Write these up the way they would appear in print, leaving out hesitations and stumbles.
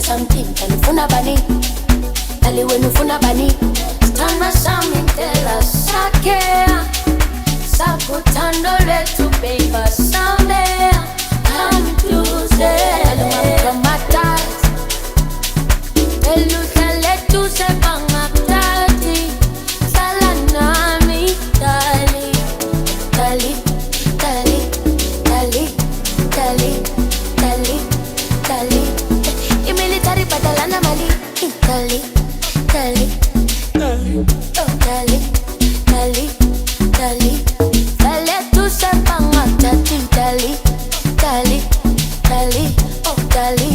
something, kanifuna bani. Dali when ufuna bani. Stana sami tela sake. Sakutando letu baby someday. I'm Tuesday. Dali mamkamatas. Elu tale tu se pangatati. Salanami Dali. Dali, Dali, Dali, Dali, Dali, Dali. Imilitari padalana mali. Dali, Dali, oh Dali, Dali, Dali. Dale tu se pangatati. Dali, Dali, Dali, oh Dali,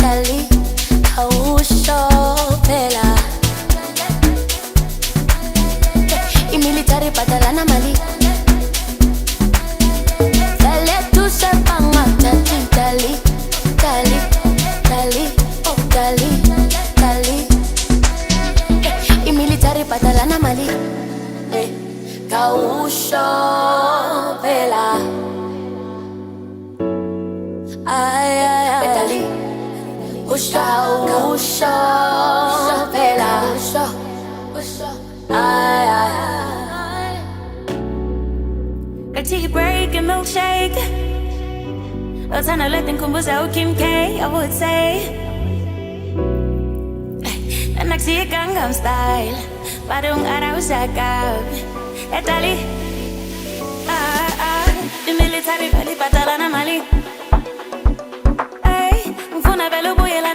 Dali. Tumisho vela. Imilitari padalana mali. Dale tu se pangatati. Dali, Dali, Dali, oh Dali, Dali. Imilitari padalana mali. Tumisho vela. Ay ay ay. Dali. Tumisho vela. Ay ay ay. Got tea break and milkshake. Otana let them combos out Kim K, I would say. And next year Gangnam Style. Parang araw sa gab. Dali. The military valley patala na mali. Ay, mfuna velo buye la